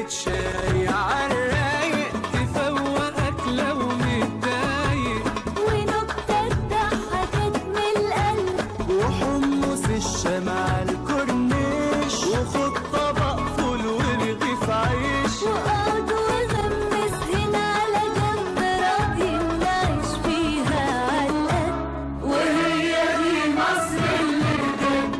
كوباية شاي عالرايق تفوقك لو متضايق، ونكتة تضحكك من القلب، وحمص الشام عالكورنيش، وخد طبق فول ورغيف عيش، وقعد وغمس هنا على جنب، راضيين نعيش فيها عالقد. وهي دي مصر اللي بجد.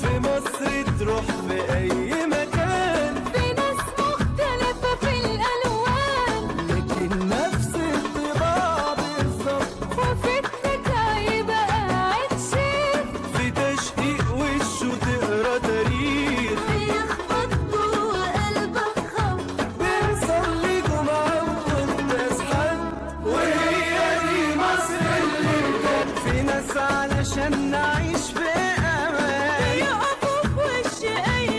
في مصر تروح في أي مكان، في ناس مختلفة في الألوان، لكن نفس الطباع بالظبط، وفكرك هيبقى قاعد شيخ، في تشقيق وشه تقرا تاريخ، بيخبط جوه قلبك خبط. بنصلي جمعة وقداس حد. وهي دي مصر اللي بجد. في ناس علشان نعيش في أمان يقفوا في وش أي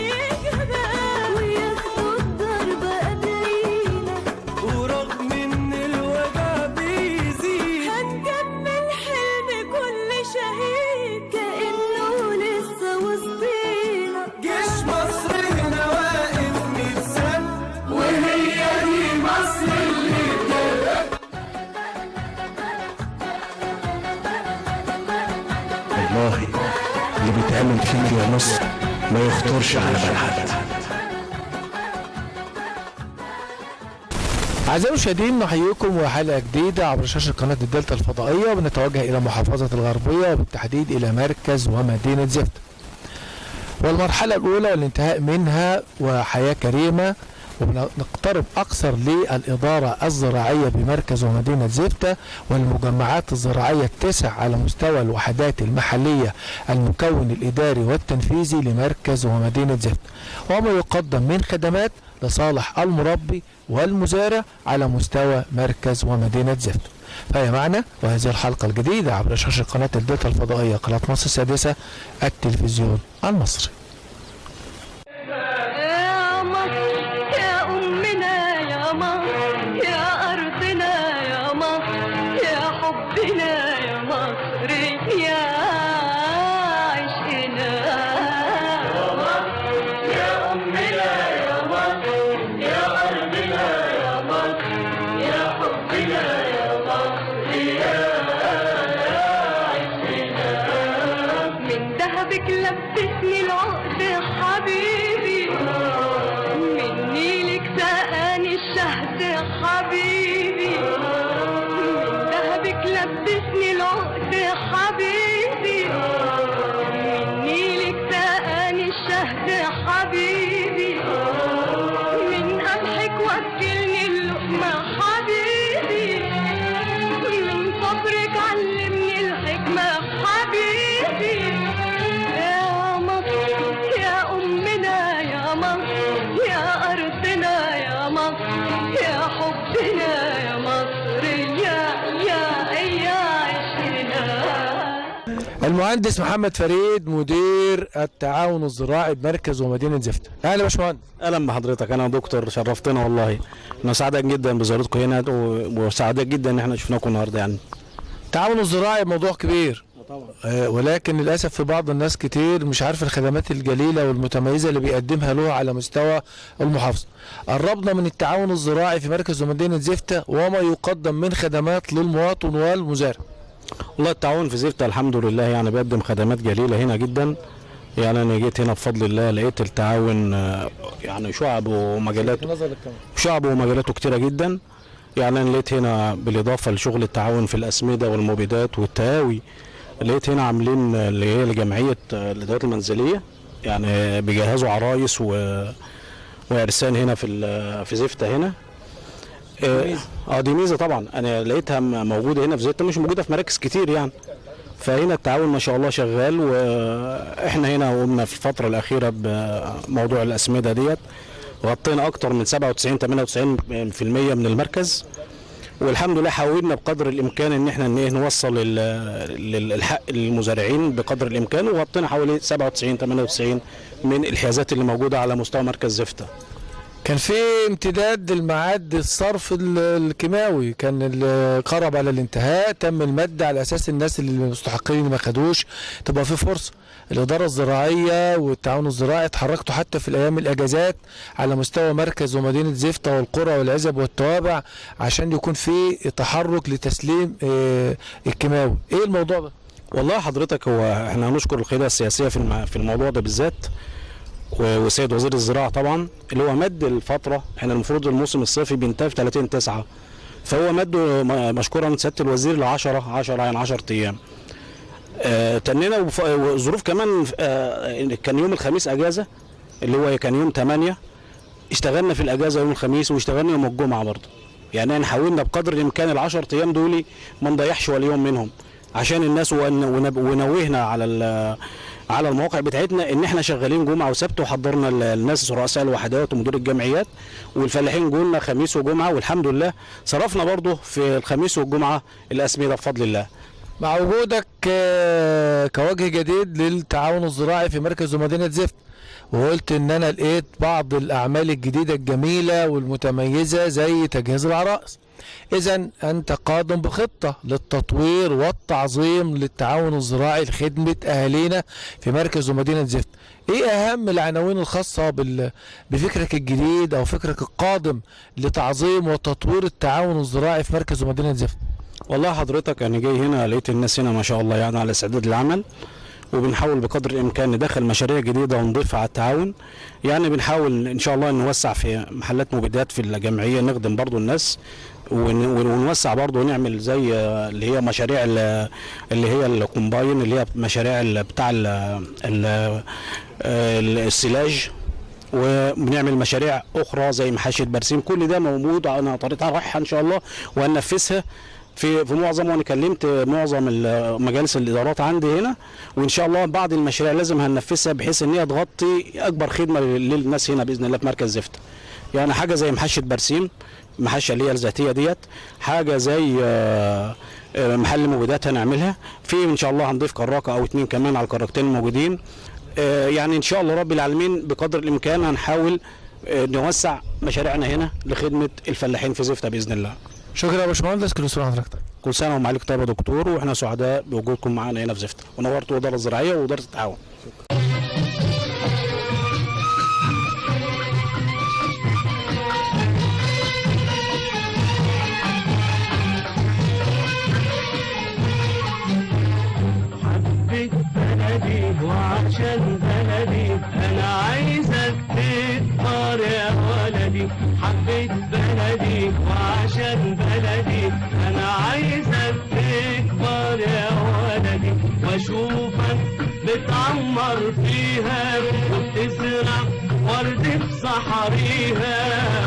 جبال، وياخدوا الضربة قبلينا، ورغم إن الوجع بيزيد هنكمل حلم كل شهيد كأنه لسه وسطينا. جيش مصر هنا واقف 100 سنة. وهي دي مصر اللي بجد. والله اللي بيتعمل فيك يا مصر ما يخطرش على بال حد. أعزائي المشاهدين نحييكم وحلقة جديدة عبر شاشة قناة الدلتا الفضائية، وبنتوجه إلى محافظة الغربية وبالتحديد إلى مركز ومدينة زفت. والمرحلة الأولى والانتهاء منها وحياة كريمة، ونقترب أكثر للإدارة الزراعية بمركز ومدينة زفتة والمجمعات الزراعية ال9 على مستوى الوحدات المحلية المكون الإداري والتنفيذي لمركز ومدينة زفتة، وما يقدم من خدمات لصالح المربي والمزارع على مستوى مركز ومدينة زفتة. فهي معنا وهذه الحلقة الجديدة عبر شاشة قناة الدلتا الفضائية، قناة مصر السادسة، التلفزيون المصري. يا مصر يا أمنا يا مصر، يا أرضنا يا مصر، يا حبنا يا مصر، يا عشقنا يا مصر، يا أمنا يا مصر، يا أرضنا يا مصر، يا حبنا يا مصر، يا عشقنا. من دهبك لبسني العقد حبيبي، من نيلك سقاني الشهد حبيبي، من دهبك لبسني العقد حبيبي، من نيلك سقاني الشهد حبيبي، من قمحك وكلني اللقمة حبيبي، من صبرك علمني الحكمة حبيبي. يا مصر يا أمنا يا مصر، يا أرضنا يا مصر، يا حبنا يا مصر، يا عشقنا. المهندس محمد فريد مدير التعاون الزراعي بمركز ومدينة زفتة. أهلا يا باشمهندس. اهلا بحضرتك. انا دكتور، شرفتنا والله. انا سعداء جدا بزيارتكم هنا، وسعداء جدا ان احنا شفناكم النهارده. يعني التعاون الزراعي موضوع كبير طبعا، ولكن للأسف في بعض الناس كتير مش عارف الخدمات الجليلة والمتميزة اللي بيقدمها له على مستوى المحافظة. قربنا من التعاون الزراعي في مركز ومدينة زفتة وما يقدم من خدمات للمواطن والمزارع. والله التعاون في زفت الحمد لله يعني بيقدم خدمات جليله هنا جدا. يعني انا جيت هنا بفضل الله لقيت التعاون يعني شعب ومجالاته كتيره جدا. يعني انا لقيت هنا بالاضافه لشغل التعاون في الاسمده والمبيدات والتهاوي، لقيت هنا عاملين اللي هي لجمعيه الادوات المنزليه، يعني بيجهزوا عرايس وارسان هنا في زفته هنا. دي ميزه طبعا، انا لقيتها موجوده هنا في زفته، مش موجوده في مراكز كتير يعني. فهنا التعاون ما شاء الله شغال، واحنا هنا قمنا في الفتره الاخيره بموضوع الاسمده ديت، غطينا اكتر من 97-98% من المركز، والحمد لله حاولنا بقدر الامكان ان احنا نوصل الحق للمزارعين بقدر الامكان، وغطينا حوالي 97-98 من الحيازات اللي موجوده على مستوى مركز زفته. كان في امتداد الميعاد الصرف الكيماوي، كان قرب على الانتهاء، تم المد على اساس الناس اللي المستحقين اللي ما خدوش تبقى في فرصه. الاداره الزراعيه والتعاون الزراعي اتحركتوا حتى في الايام الاجازات على مستوى مركز ومدينه زفته والقرى والعزب والتوابع عشان يكون في تحرك لتسليم الكيماوي. ايه الموضوع ده؟ والله حضرتك هو احنا هنشكر القياده السياسيه في الموضوع ده بالذات، والسيد وزير الزراعه طبعا اللي هو مد الفتره. احنا المفروض الموسم الصيفي بينتهي في 30/9، فهو مده مشكورا سياده الوزير ل 10 يعني 10 ايام. تنينا وظروف كمان. كان يوم الخميس اجازه اللي هو كان يوم 8، اشتغلنا في الاجازه يوم الخميس واشتغلنا يوم الجمعه برضه. يعني احنا حاولنا بقدر الامكان ال10 ايام دول ما نضيعش ولا يوم منهم عشان الناس، ونوهنا على المواقع بتاعتنا ان احنا شغالين جمعه وسبت، وحضرنا الناس رؤساء الوحدات ومدير الجمعيات، والفلاحين جولنا خميس وجمعه، والحمد لله صرفنا برضه في الخميس والجمعه الاسمده بفضل الله. مع وجودك كوجه جديد للتعاون الزراعي في مركز ومدينه زفت، وقلت ان انا لقيت بعض الاعمال الجديده الجميله والمتميزه زي تجهيز العرائس. اذا انت قادم بخطه للتطوير والتعظيم للتعاون الزراعي لخدمه اهالينا في مركز ومدينه زفت. ايه اهم العناوين الخاصه بفكرك الجديد او فكرك القادم لتعظيم وتطوير التعاون الزراعي في مركز ومدينه زفت؟ والله حضرتك انا جاي هنا لقيت الناس هنا ما شاء الله يعني على استعداد للعمل، وبنحاول بقدر الامكان ندخل مشاريع جديده ونضيفها على التعاون. يعني بنحاول ان شاء الله نوسع في محلات مبيدات في الجمعيه، نخدم برضو الناس، ونوسع برضو ونعمل زي اللي هي مشاريع اللي هي الكومباين، اللي هي مشاريع بتاع السلاج، وبنعمل مشاريع اخرى زي محاشي البرسيم. كل ده موجود، انا طريقتها رايحه ان شاء الله وهننفذها في معظم، وانا كلمت معظم مجالس الادارات عندي هنا، وان شاء الله بعض المشاريع لازم هننفذها بحيث ان هي تغطي اكبر خدمه للناس هنا باذن الله في مركز زفت. يعني حاجه زي محاشي البرسيم، محاشي اللي هي الذاتيه ديت، حاجه زي محل مبيدات هنعملها في ان شاء الله، هنضيف كراكه او 2 كمان على الكراكتين الموجودين. يعني ان شاء الله رب العالمين بقدر الامكان هنحاول نوسع مشاريعنا هنا لخدمه الفلاحين في زفته باذن الله. شكرا يا باشمهندس، كل سنه وحضرتك طيب. كل سنه ومعاليك طيب يا دكتور، واحنا سعداء بوجودكم معانا هنا في زفته، ونورتوا الاداره الزراعيه واداره التعاون. حبيت بلدي وعشان بلدي انا عايزك تكبر يا ولدي. حبيت بلدي وعشان بلدي انا عايزك تكبر يا ولدي، واشوفك بتعمر فيها وبتزرع ورد في صحاريها،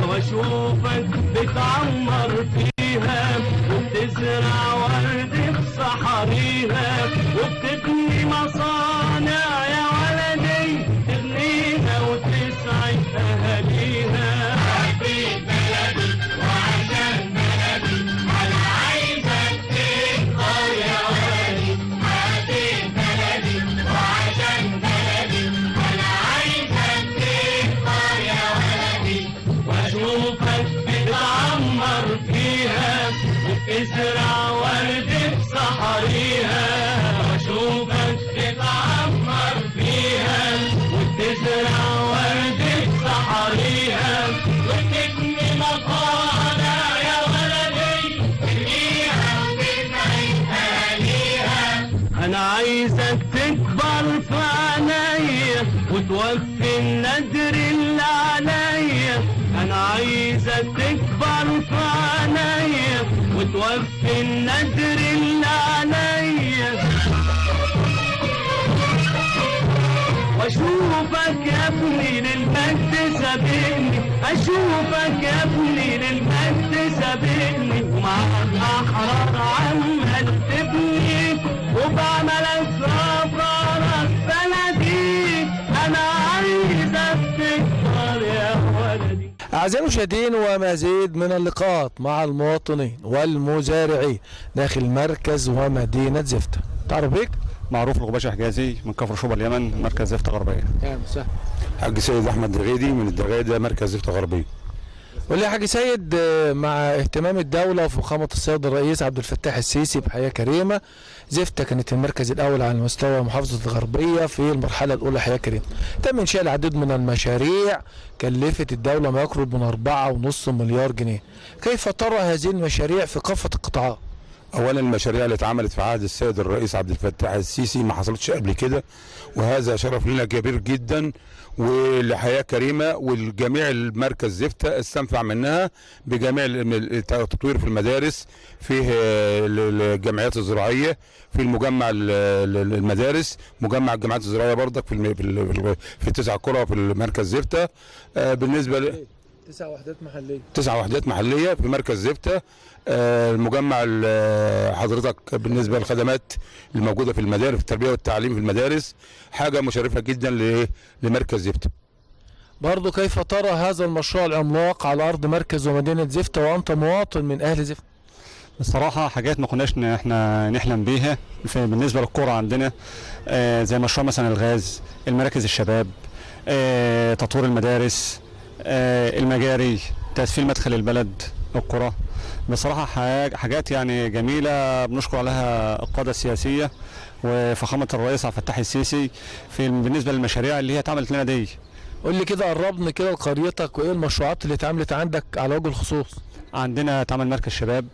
واشوفك بتعمر فيها وبتزرع ورد في صحاريها، وبتبني مصانع يا ولدي تغنيها وتسعد اهاليها. حبيت بلدي وعشان بلدي انا عايزك تكبر يا ولدي. حبيت بلدي وعشان بلدي انا عايزك تكبر يا ولدي، واشوفك بتعمر فيها وبتزرع ورد في صحاريها، واشوفك بتعمر فيها وبتزرع ورد في صحاريها، وبتبني مصانع يا ولدي تبنيها وتسعد اهاليها. انا عايزك تكبر في عينيا وتوفي النذر اللي عليا. انا عايزك تكبر في عينيا وتوفي النذر اللي عليا، واشوفك يا ابني للمجد سابقني، اشوفك يا ابني للمجد سابقني، ومع الاحرار عمال تبني وبعملك ربارك بلدي. انا عايزك تكبر يا ولدي. أعزائي المشاهدين، ومزيد من اللقاءات مع المواطنين والمزارعين داخل مركز ومدينة زفت. تعرف بيك؟ معروف الغباشي حجازي من كفر شبرا اليمن، مركز زفت غربيه. حاج سيد احمد دغيدي من الدغيده، مركز زفت غربيه. قول لي يا حاج سيد، مع اهتمام الدولة وفخامة السيد الرئيس عبد الفتاح السيسي بحياة كريمة، زفتة كانت المركز الأول على مستوى محافظة الغربية في المرحلة الأولى حياة كريمة. تم إنشاء العديد من المشاريع كلفت الدولة ما يقرب من 4.5 مليار جنيه. كيف ترى هذه المشاريع في كافة القطاعات؟ اولا المشاريع اللي اتعملت في عهد السيد الرئيس عبد الفتاح السيسي ما حصلتش قبل كده، وهذا شرف لنا كبير جدا ولحياه كريمه، والجميع المركز زفته استنفع منها بجميع التطوير في المدارس، فيه الجمعيات الزراعيه، في المجمع المدارس، مجمع الجمعيات الزراعيه برضك في 9 قرى في المركز زفته. بالنسبه 9 وحدات محلية. 9 وحدات محليه في مركز زفته. المجمع حضرتك بالنسبه للخدمات الموجوده في المدارس، في التربيه والتعليم في المدارس، حاجه مشرفه جدا لمركز زفته. برضو كيف ترى هذا المشروع العملاق على ارض مركز ومدينه زفته وانت مواطن من اهل زفته؟ بصراحه حاجات ما كناش احنا نحلم بيها بالنسبه للقرى عندنا، زي مشروع مثلا الغاز، المراكز الشباب، تطوير المدارس، المجاري، تسفيل مدخل البلد القرى. بصراحه حاجات يعني جميله بنشكر عليها القاده السياسيه وفخامه الرئيس عبد الفتاح السيسي بالنسبه للمشاريع اللي هي اتعملت لنا دي. قول لي كده، قربنا كده لقريتك وايه المشروعات اللي اتعملت عندك على وجه الخصوص؟ عندنا اتعمل مركز شباب،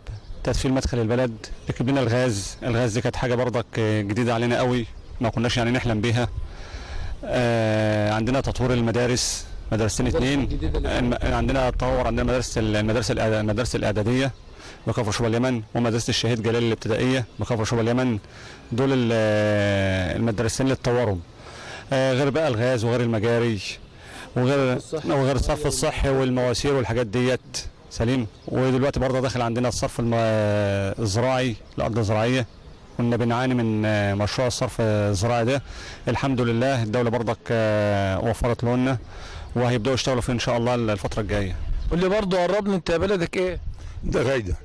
تسفيل مدخل البلد، ركب لنا الغاز دي كانت حاجه برضك جديده علينا قوي، ما كناش يعني نحلم بيها. عندنا تطوير المدارس، مدرستين 2. عندنا تطور، عندنا المدارس الاعداديه بكفر شبرا اليمن، ومدرسه الشهيد جلال الابتدائيه بكفر شبرا اليمن. دول المدرستين اللي اتطوروا، غير بقى الغاز وغير المجاري وغير الصرف الصحي والمواسير والحاجات ديت سليم. ودلوقتي برضه داخل عندنا الصرف الزراعي، الارض الزراعيه. كنا بنعاني من مشروع الصرف الزراعي ده، الحمد لله الدوله برضك وفرت لنا وهيبداوا يشتغلوا فيه ان شاء الله الفتره الجايه. قول لي برضه، قربني، انت بلدك ايه؟ الدغيده.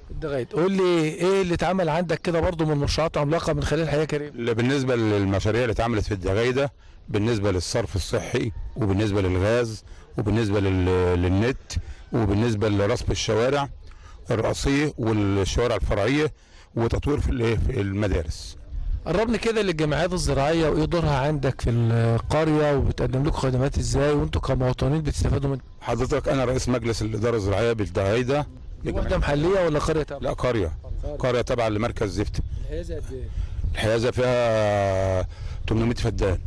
قول لي ايه اللي اتعمل عندك كده برضه من مشروعات عملاقه من خلال حياه كريمه؟ بالنسبه للمشاريع اللي اتعملت في الدغيده، بالنسبه للصرف الصحي، وبالنسبه للغاز، وبالنسبه للنت، وبالنسبه لرصف الشوارع الرئيسيه والشوارع الفرعيه، وتطوير في المدارس. قربني كده للجمعيات الزراعيه وايه دورها عندك في القريه، وبتقدم لكم خدمات ازاي، وانتم كمواطنين بتستفادوا منها؟ حضرتك انا رئيس مجلس الاداره الزراعيه بالدغيده. وحده محليه ولا قريه تابعه؟ لا، قريه تابعه لمركز زفته. الحيازه قد ايه؟ الحيازه فيها 800 فدان.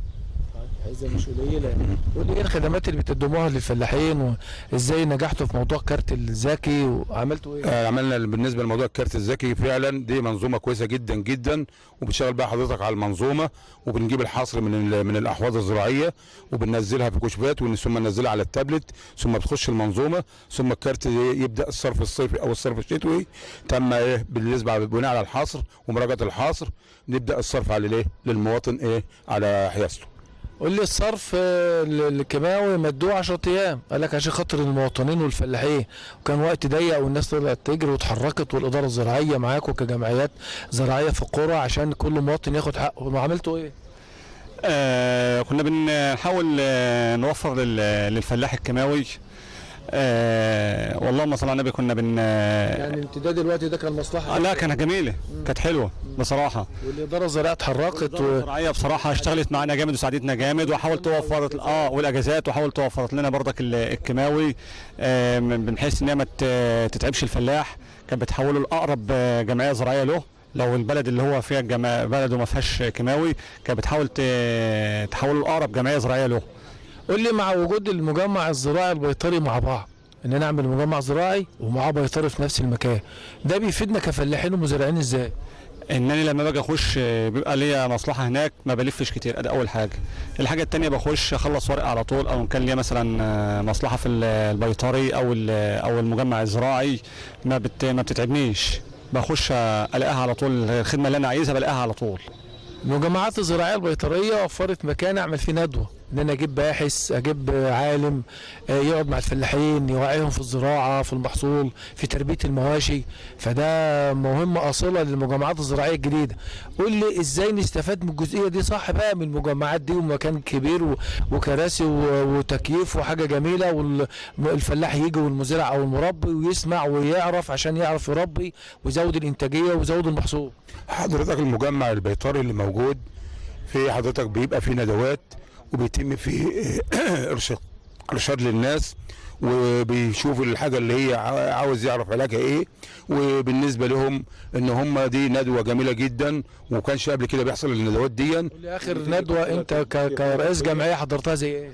الحيازه مش قليله. قول لي ايه الخدمات اللي بتقدموها للفلاحين، وازاي نجحتوا في موضوع الكارت الذكي وعملتوا ايه؟ عملنا بالنسبه لموضوع الكارت الذكي، فعلا دي منظومه كويسه جدا جدا، وبتشتغل بقى حضرتك على المنظومه، وبنجيب الحصر من الاحواض الزراعيه وبننزلها في كشوفات، ثم ننزلها على التابلت، ثم بتخش المنظومه، ثم الكارت يبدا الصرف الصيفي او الصرف الشتوي تم بالنسبه بناء على الحصر ومراجعه الحصر، نبدا الصرف على للمواطن على حيازته. قول لي الصرف الكيماوي مدوه 10 ايام، قال لك عشان خاطر المواطنين والفلاحين، وكان وقت ضيق والناس طلعت تجري واتحركت، والاداره الزراعيه معاكم كجمعيات زراعيه في القرى عشان كل مواطن ياخد حقه، وعملتوا ايه؟ كنا بنحاول نوفر للفلاح الكيماوي. والله صل على النبي كنا يعني امتداد الوقت ده كان مصلحه؟ لا، كانت جميله، كانت حلوه بصراحه. والاداره الزراعيه اتحركت، الاداره الزراعيه بصراحه اشتغلت معانا جامد وساعدتنا جامد، وحاولت توفرت والاجازات، وحاولت توفرت لنا برضك الكيماوي، من حيث ان هي ما تتعبش الفلاح. كانت بتحوله لاقرب جمعيه زراعيه له، لو البلد اللي هو فيها بلده ما فيهاش كيماوي كانت بتحاول تحوله لاقرب جمعيه زراعيه له. قول لي، مع وجود المجمع الزراعي البيطري مع بعض، ان نعمل مجمع زراعي ومعاه بيطري في نفس المكان، ده بيفيدنا كفلاحين ومزارعين ازاي؟ انني لما باجي اخش بيبقى ليا مصلحه هناك، ما بلفش كتير، ادي اول حاجه. الحاجه الثانيه بخش اخلص ورق على طول، او ان كان ليا مثلا مصلحه في البيطري او المجمع الزراعي ما بتتعبنيش، بخش الاقيها على طول، الخدمه اللي انا عايزها بلاقيها على طول. المجمعات الزراعيه البيطريه وفرت مكان اعمل فيه ندوه، ان انا اجيب باحث، اجيب عالم يقعد مع الفلاحين يوعيهم في الزراعه، في المحصول، في تربيه المواشي. فده مهمه اصيله للمجمعات الزراعيه الجديده. قول لي ازاي نستفاد من الجزئيه دي صح بقى من المجمعات دي، ومكان كبير وكراسي وتكييف وحاجه جميله، والفلاح يجي والمزرع او المربي ويسمع ويعرف عشان يعرف يربي ويزود الانتاجيه ويزود المحصول. حضرتك المجمع البيطري اللي موجود في حضرتك بيبقى فيه ندوات وبيتم فيه ارشاد للناس، وبيشوفوا الحاجه اللي هي عاوز يعرف علاجها ايه. وبالنسبه لهم ان هم دي ندوه جميله جدا، وكانش قبل كده بيحصل الندوات دي. قول لي اخر ندوه انت كرئيس جمعيه حضرتها زي ايه؟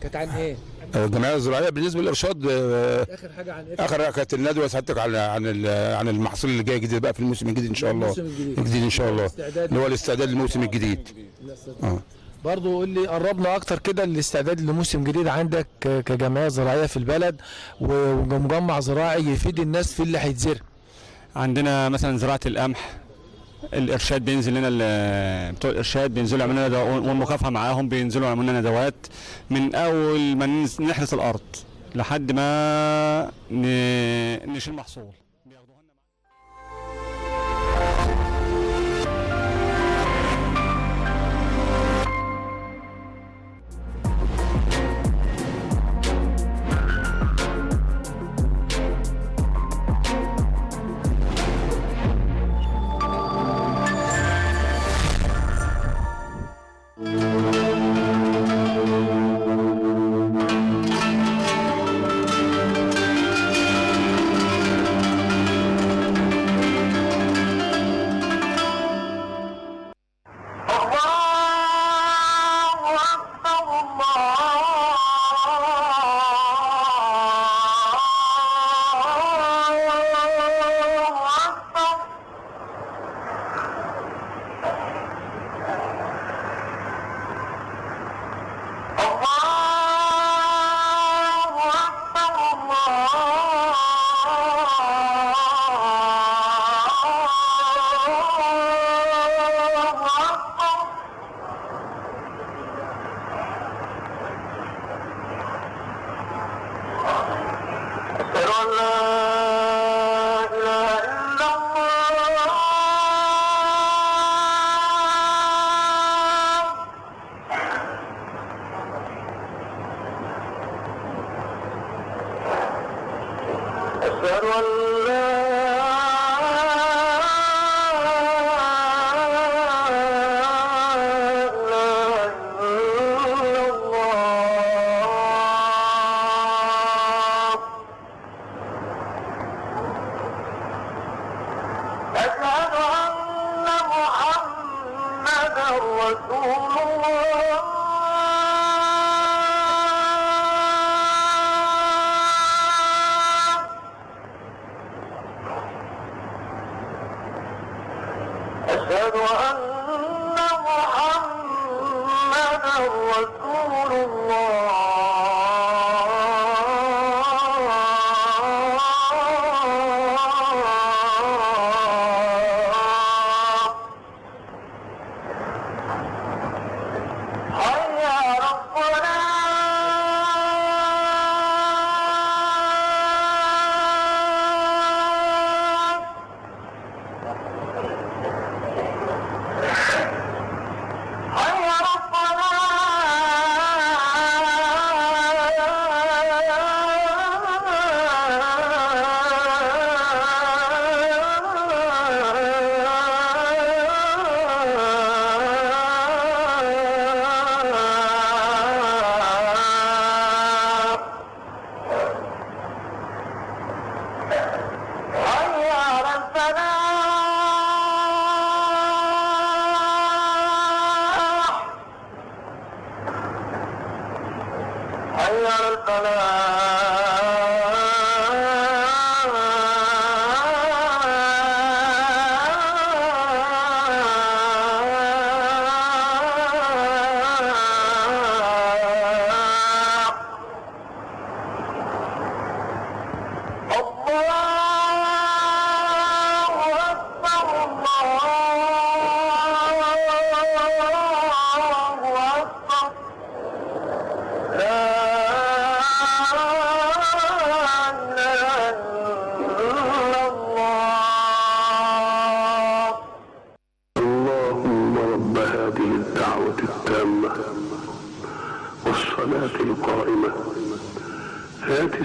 كانت عن ايه؟ الجمعيه الزراعيه بالنسبه للارشاد. اخر حاجه عن ايه؟ اخر كانت الندوه سعادتك عن المحصول اللي جاي جديد بقى في الموسم الجديد ان شاء الله. الجديد ان شاء الله اللي هو الاستعداد للموسم الجديد. برضو قول لي قربنا اكتر كده الاستعداد لموسم جديد عندك كجمعيه زراعيه في البلد ومجمع زراعي يفيد الناس في اللي هيتزرع. عندنا مثلا زراعه القمح، الارشاد بينزل لنا، بتوع الارشاد بينزلوا يعملوا لنا والمكافحه معاهم بينزلوا يعملوا لنا ندوات من اول ما نحرث الارض لحد ما نشيل محصول.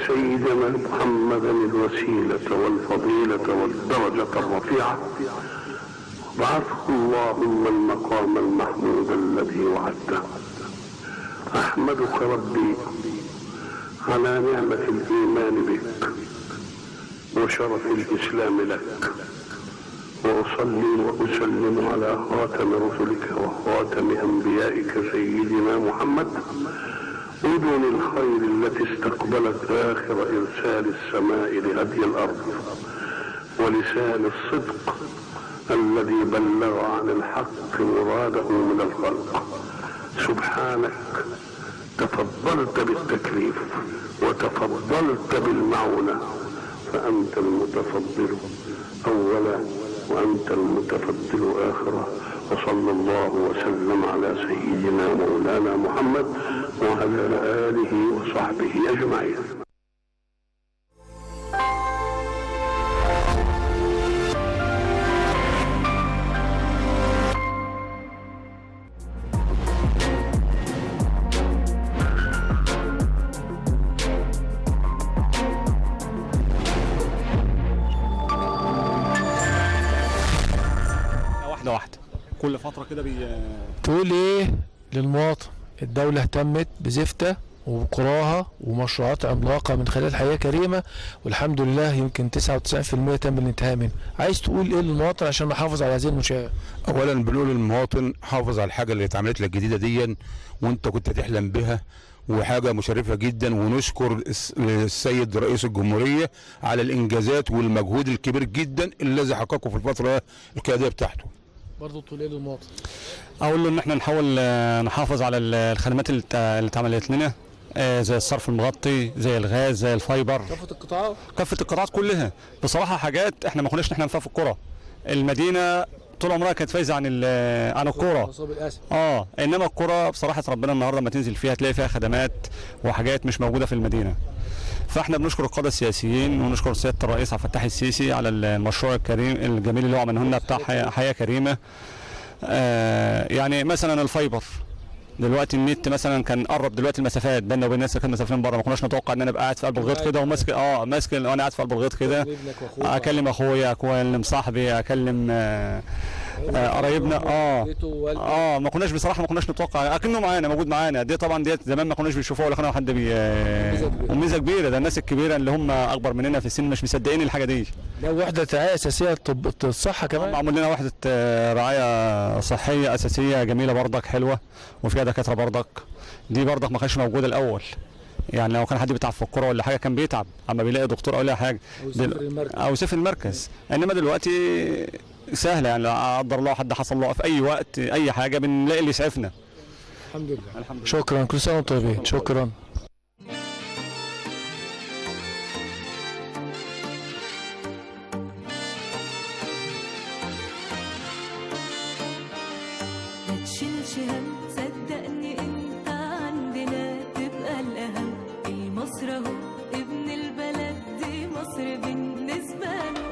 سيدنا محمدا الوسيلة والفضيلة والدرجة الرفيعة، وابعثه اللهم المقام المحمود الذي وعدته. أحمدك ربي على نعمة الإيمان بك وشرف الإسلام لك، وأصلي وأسلم على خاتم رسلك وخاتم أنبيائك سيدنا محمد، أذن الخير التي استقبلت آخر إرسال السماء لهدي الأرض، ولسان الصدق الذي بلغ عن الحق مراده من الخلق. سبحانك تفضلت بالتكليف وتفضلت بالمعونة، فأنت المتفضل أولا وأنت المتفضل آخرا. وصلى الله وسلم على سيدنا مولانا محمد وعلى آله وصحبه أجمعين. واحدة كل فترة كده تقول ايه للمواطن؟ الدولة اهتمت بزفتة وقراها ومشروعات عملاقة من خلال حياة كريمة، والحمد لله يمكن 99% تم الانتهاء منه. عايز تقول ايه للمواطن عشان نحافظ على هذه المنشآت؟ اولا بنقول للمواطن حافظ على الحاجة اللي اتعملت لك الجديدة دي وانت كنت تحلم بها، وحاجة مشرفة جدا، ونشكر السيد رئيس الجمهورية على الانجازات والمجهود الكبير جدا الذي حققه في الفترة القيادية بتاعته. برضه تقول ايه للمواطن؟ اقول له ان احنا نحاول نحافظ على الخدمات اللي اتعملت لنا، زي الصرف المغطي، زي الغاز، زي الفايبر، كافة القطاعات كلها. بصراحة حاجات احنا ما كناش نحلم فيها في القرى. المدينة طول عمرها كانت فايزة عن القرى. انما القرى بصراحة ربنا النهارده لما تنزل فيها تلاقي فيها خدمات وحاجات مش موجودة في المدينة. فاحنا بنشكر القادة السياسيين ونشكر سيادة الرئيس عبد الفتاح السيسي على المشروع الكريم الجميل اللي هو عمله لنا بتاع حياة كريمة. يعني مثلا الفايبر دلوقتي، النت مثلا كان قرب دلوقتي المسافات بيننا وبين الناس اللي كانوا مسافرين بره. ما كناش نتوقع ان انا ابقى قاعد في قلب الغيط كده وماسك ماسك وانا قاعد في قلب الغيط كده اكلم اخويا، اكلم صاحبي، اكلم قرايبنا. ما كناش بصراحه ما كناش نتوقع اكنه معانا موجود معانا. دي طبعا ديت زمان ما كناش بنشوفوها ولا كنا حد وميزه كبيره. ده الناس الكبيره اللي هم اكبر مننا في السن مش مصدقين الحاجه دي. ده وحده رعايه اساسيه الصحه كمان. معمول لنا وحده رعايه صحيه اساسيه جميله برضك حلوه وفيها دكاتره برضك. دي برضك ما كانش موجوده الاول. يعني لو كان حد بيتعب في القرى ولا حاجه كان بيتعب اما بيلاقي دكتور او لا حاجه او يسافر المركز. انما دلوقتي سهله، يعني لا قدر الله حد حصل له في اي وقت اي حاجه بنلاقي اللي يسعفنا. الحمد لله. شكرا، كل سنه وانتم طيبين. شكرا. ما تشيلش هم، صدقني انت عندنا تبقى الاهم. المصر اهو ابن البلد دي مصر بالنسبه له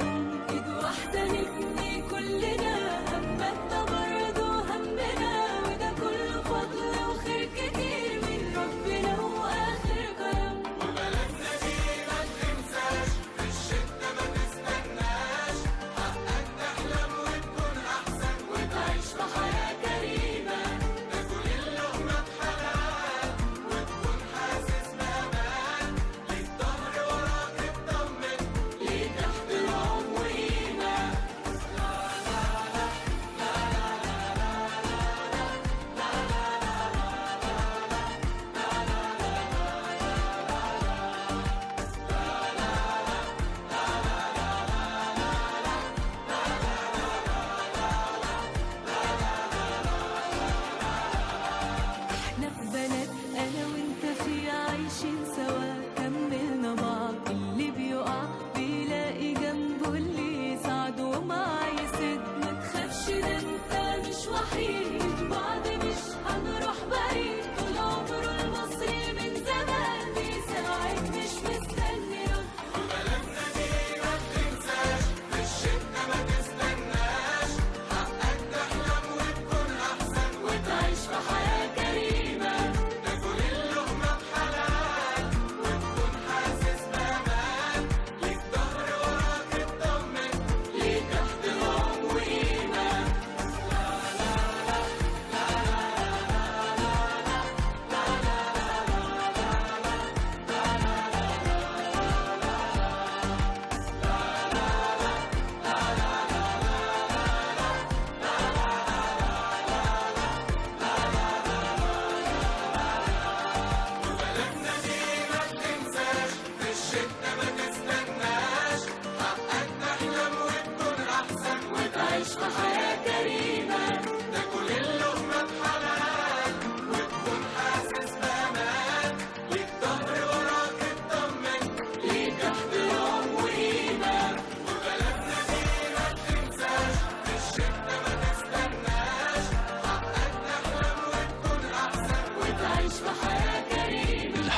ايد واحده نبني كلنا. همتنا برضه همنا، وده كله فضل وخير كتير من ربنا واخر كرم. وبلدنا دي ما تنساش، في الشده ما تستناش، حقك تحلم وتكون احسن وتعيش في حياه كريمه.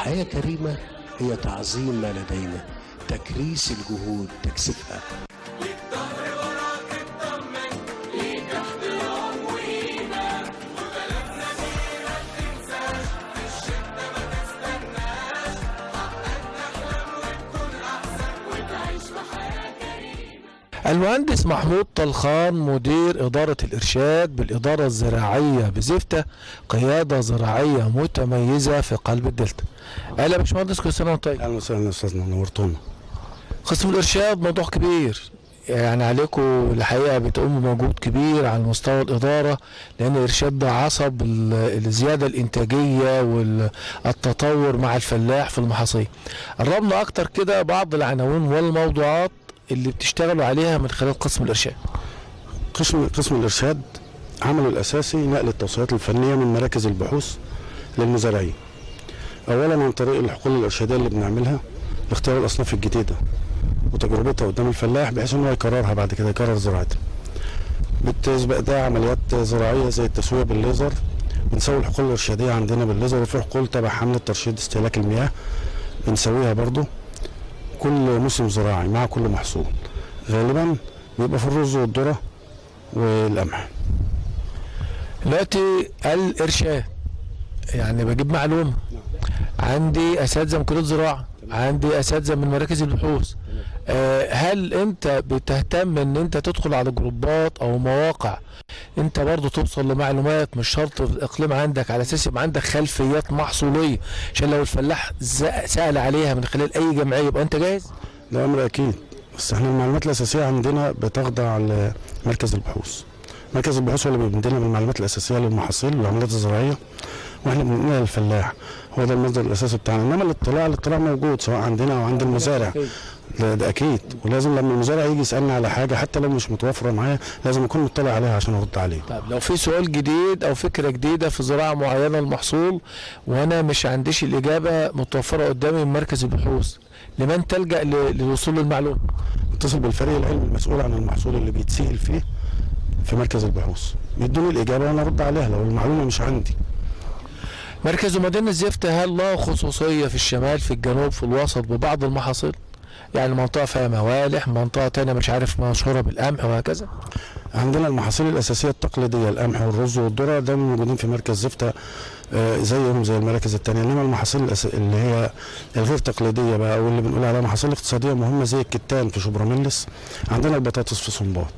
حياة كريمة هي تعظيم ما لدينا، تكريس الجهود، تكثيفها. المهندس محمود طلخان مدير إدارة الإرشاد بالإدارة الزراعية بزفتة، قيادة زراعية متميزة في قلب الدلتا. أهلا يا باشمهندس، كل سنة وأنت طيب. اهلا وسهلا يا استاذنا، نورتونا. قسم الإرشاد موضوع كبير، يعني عليكم الحقيقة بتقوموا بمجهود كبير على مستوى الإدارة، لأن الإرشاد ده عصب الزيادة الإنتاجية والتطور مع الفلاح في المحاصيل. قربنا أكتر كده بعض العناوين والموضوعات اللي بتشتغلوا عليها من خلال قسم الإرشاد. قسم الارشاد عمله الاساسي نقل التوصيات الفنيه من مراكز البحوث للمزارعين. اولا عن طريق الحقول الارشاديه اللي بنعملها لاختيار الاصناف الجديده وتجربتها قدام الفلاح، بحيث ان هو يكررها بعد كده، يكرر زراعتها. بتسبق ده عمليات زراعيه زي التسويه بالليزر. بنسوي الحقول الارشاديه عندنا بالليزر، وفي حقول تبع حمله ترشيد استهلاك المياه بنسويها برضو كل موسم زراعي مع كل محصول. غالبا بيبقى في الرز والذره والقمح. دلوقتي الإرشاد يعني بجيب معلومة، عندي أساتذة من كلية زراعة، عندي أساتذة من مراكز البحوث. هل أنت بتهتم إن أنت تدخل على جروبات أو مواقع أنت برضو توصل لمعلومات؟ مش شرط الإقليم عندك، على أساس يبقى عندك خلفيات محصولية عشان لو الفلاح سأل عليها من خلال أي جمعية يبقى أنت جاهز؟ ده أمر أكيد، بس احنا المعلومات الأساسية عندنا بتخضع لمركز البحوث. مركز البحوث هو اللي بيدينا بالمعلومات الأساسية للمحاصيل والعمليات الزراعية، واحنا بننقلها للفلاح. هو ده المصدر الأساسي بتاعنا. إنما الاطلاع موجود سواء عندنا أو عند المزارع. ده أكيد، ولازم لما المزارع يجي يسألنا على حاجة حتى لو مش متوفرة معايا لازم أكون مطلع عليها عشان أرد عليه. طيب لو في سؤال جديد أو فكرة جديدة في زراعة معينة المحصول وأنا مش عنديش الإجابة متوفرة قدامي من مركز البحوث، لمن تلجأ للوصول للمعلومة؟ اتصل بالفريق العلمي المسؤول عن المحصول اللي بيتسأل فيه في مركز البحوث، يدوني الإجابة وأنا أرد عليها لو المعلومة مش عندي. مركز ومدينة زفتة هل له خصوصية في الشمال، في الجنوب، في الوسط ببعض المحاصيل؟ يعني منطقة فيها موالح، منطقة تانية مش عارف مشهورة بالقمح وهكذا؟ عندنا المحاصيل الأساسية التقليدية القمح والرز والذرة ده موجودين في مركز زفتة زيهم زي المراكز التانية. إنما المحاصيل اللي هي الغير تقليدية بقى، واللي بنقول عليها محاصيل اقتصادية مهمة زي الكتان في شبرملس، عندنا البطاطس في صنباط.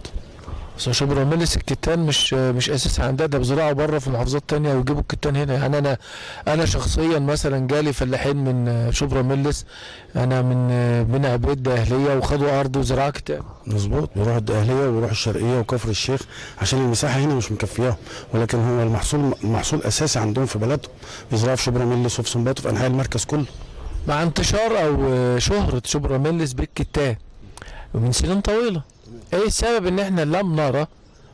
بس شبرملس الكتان مش اساسي عندها، ده بزراعه بره في محافظات تانية ويجيبوا الكتان هنا. يعني انا شخصيا مثلا جالي فلاحين من شبرملس، انا من عبيد اهليه وخدوا ارض وزراعه كتان. مظبوط، بيروحوا الدقهليه وبيروحوا الشرقيه وكفر الشيخ عشان المساحه هنا مش مكفياهم، ولكن هو المحصول اساسي عندهم في بلدهم، بيزرعوا في شبرملس وفي صنباط وفي انحاء المركز كله. مع انتشار او شهره شبرملس بالكتان ومن سنين طويله، ايه السبب ان احنا لم نرى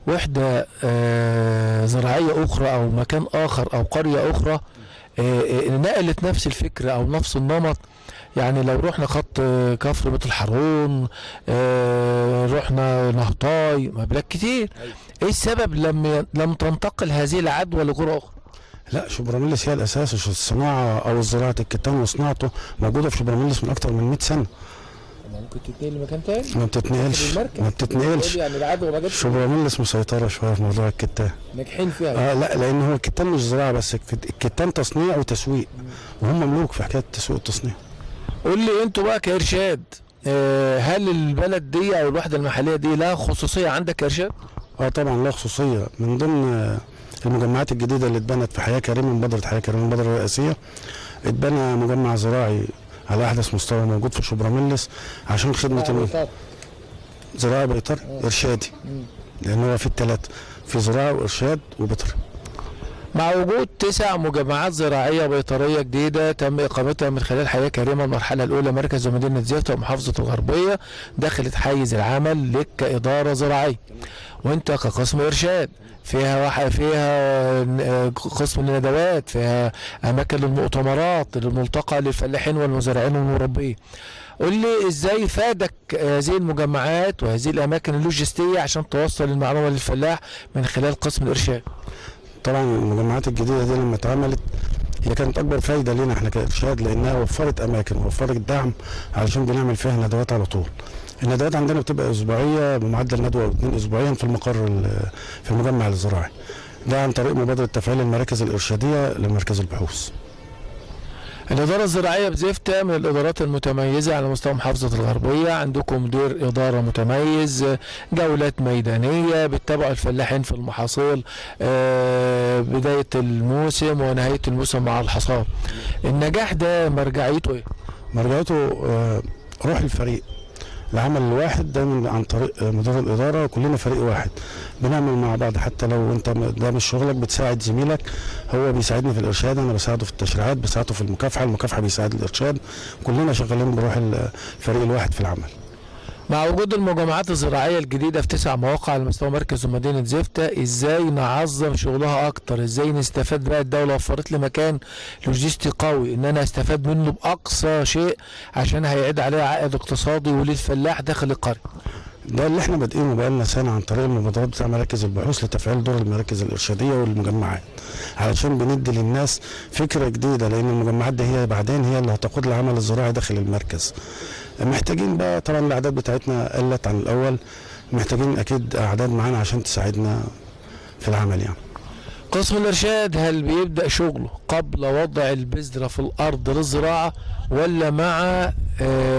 وحدة زراعية اخرى او مكان اخر او قرية اخرى نقلت نفس الفكرة او نفس النمط؟ يعني لو رحنا خط كفر بيت الحارون، رحنا نهطاي، بلاد كتير، ايه السبب لم تنتقل هذه العدوى لقرى اخرى؟ لا، شبرملس هي الاساس. الصناعة او زراعة الكتان وصناعته موجودة في شبرملس من اكتر من 100 سنة. ممكن تتنقل لمكان تاني؟ ما بتتنقلش. يعني العدوى ما جاتش. شبرملس مسيطرة شوية في موضوع الكتان. ناجحين فيها؟ لا، لان هو الكتان مش زراعة بس، الكتان تصنيع وتسويق، وهم ملوك في حكاية التسويق والتصنيع. قول لي انتوا بقى كإرشاد، هل البلد دي او الوحدة المحلية دي لها خصوصية عندك كإرشاد؟ طبعا لها خصوصية. من ضمن المجمعات الجديدة اللي اتبنت في حياة كريمة، مبادرة حياة كريمة، المبادرة الرئاسية، اتبنى مجمع زراعي على احدث مستوى موجود في شبرملس عشان خدمه زراعه بيطري ارشادي، لان هو في الثلاثه، في زراعه وارشاد وبيطري. مع وجود 9 مجمعات زراعيه بيطريه جديده تم اقامتها من خلال حياه كريمه المرحله الاولى مركز ومدينه زفتة ومحافظه الغربيه، دخلت حيز العمل لك كاداره زراعيه وانت كقسم ارشاد، فيها قسم الندوات، فيها اماكن للمؤتمرات، للملتقى للفلاحين والمزارعين والمربين. قول لي ازاي فادك هذه المجمعات وهذه الاماكن اللوجستيه عشان توصل المعلومه للفلاح من خلال قسم الارشاد؟ طبعا المجمعات الجديده دي لما اتعملت هي كانت اكبر فايده لينا احنا كارشاد، لانها وفرت اماكن ووفرت دعم علشان بنعمل فيها ندوات على طول. الندوات عندنا بتبقى اسبوعيه بمعدل ندوه او 2 اسبوعيا في المقر في المجمع الزراعي، ده عن طريق مبادره تفعيل المراكز الارشاديه لمركز البحوث. الإدارة الزراعية بزفتة من الإدارات المتميزة على مستوى محافظة الغربية، عندكم مدير إدارة متميز، جولات ميدانية، بتتابعوا الفلاحين في المحاصيل بداية الموسم ونهاية الموسم مع الحصاد. النجاح ده مرجعيته إيه؟ مرجعيته روح الفريق، العمل الواحد دايما عن طريق مدير الاداره، كلنا فريق واحد بنعمل مع بعض. حتى لو انت ده مش شغلك بتساعد زميلك، هو بيساعدني في الارشاد، انا بساعده في التشريعات، بساعده في المكافحه، المكافحه بيساعد الارشاد، كلنا شغالين بروح الفريق الواحد في العمل. مع وجود المجمعات الزراعية الجديدة في 9 مواقع على مستوى مركز ومدينة زفتة، ازاي نعظم شغلها اكتر؟ ازاي نستفاد بقى؟ الدولة وفرت لي مكان لوجستي قوي ان انا استفاد منه باقصى شيء عشان هيعيد عليه عائد اقتصادي وللفلاح داخل القرية. ده اللي احنا بادئينه بقالنا سنه عن طريق المبادرات بتاع مراكز البحوث لتفعيل دور المراكز الارشاديه والمجمعات، علشان بندي للناس فكره جديده، لان المجمعات دي هي بعدين هي اللي هتقود العمل الزراعي داخل المركز. محتاجين بقى طبعا الاعداد بتاعتنا قلت عن الاول، محتاجين اكيد اعداد معانا عشان تساعدنا في العمل يعني. قسم الارشاد هل بيبدأ شغله قبل وضع البذرة في الارض للزراعة، ولا مع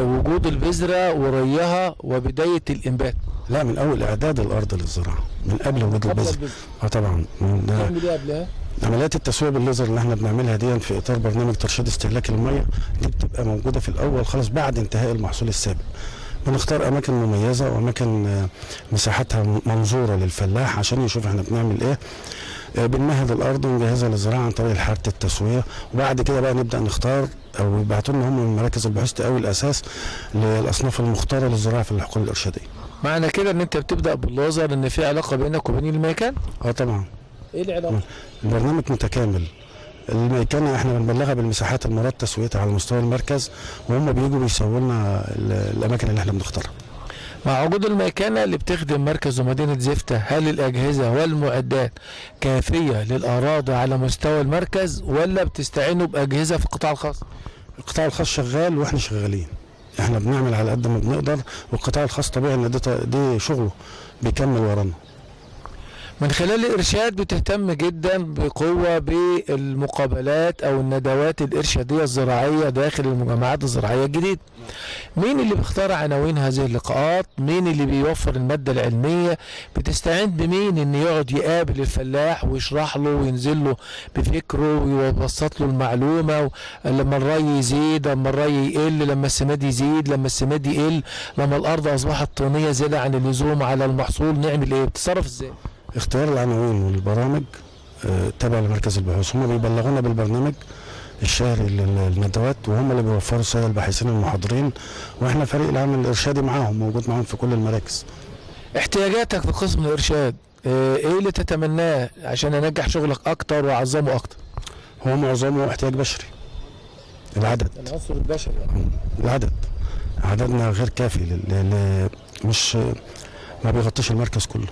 وجود البذرة وريها وبداية الانبات؟ لا، من اول اعداد الارض للزراعه، من قبل وجود البذره. طبعا. بتعمل ايه قبلها؟ عمليات التسويه بالليزر اللي احنا بنعملها دي في اطار برنامج ترشيد استهلاك الميه، دي بتبقى موجوده في الاول خالص بعد انتهاء المحصول السابق. بنختار اماكن مميزه واماكن مساحتها منظوره للفلاح عشان يشوف احنا بنعمل ايه. بنمهد الارض ونجهزها للزراعه عن طريق حاره التسويه، وبعد كده بقى نبدا نختار او يبعتوا لنا هم من مراكز البحوث تقوي الاساس للاصناف المختاره للزراعه في الحقول الارشاديه. معنى كده ان انت بتبدا بالليزر ان في علاقه بينك وبين الميكان؟ طبعا. ايه العلاقه؟ البرنامج متكامل. الميكنه احنا بنبلغها بالمساحات المراد تسويتها على مستوى المركز، وهم بيجوا بيسووا لنا الاماكن اللي احنا بنختارها. مع وجود الميكنه اللي بتخدم مركز ومدينه زفتة، هل الاجهزه والمعدات كافيه للاراضي على مستوى المركز، ولا بتستعينوا باجهزه في القطاع الخاص؟ القطاع الخاص شغال واحنا شغالين، احنا بنعمل على قد ما بنقدر، والقطاع الخاص طبيعي ان دي شغله بيكمل ورانا. من خلال الإرشاد بتهتم جدا بقوة بالمقابلات أو الندوات الإرشادية الزراعية داخل المجمعات الزراعية الجديدة. مين اللي بيختار عناوين هذه اللقاءات؟ مين اللي بيوفر المادة العلمية؟ بتستعين بمين إن يقعد يقابل الفلاح ويشرح له وينزل له بفكره ويوسط له المعلومة؟ لما الري يزيد، لما الري يقل، لما السماد يزيد، لما السماد يقل، لما الأرض أصبحت طينية زيادة عن اللزوم على المحصول، نعمل إيه؟ بتتصرف إزاي؟ اختيار العناوين والبرامج تابع لمركز البحوث، هم بيبلغونا بالبرنامج الشهري للندوات، وهم اللي بيوفروا الساده الباحثين المحاضرين، واحنا فريق العمل الارشادي معاهم موجود معاهم في كل المراكز. احتياجاتك في قسم الارشاد ايه اللي تتمناه عشان انجح شغلك اكتر واعظمه اكتر؟ هو معظمه احتياج بشري، العدد، العنصر البشري. العدد، عددنا غير كافي، مش ما بيغطيش المركز كله.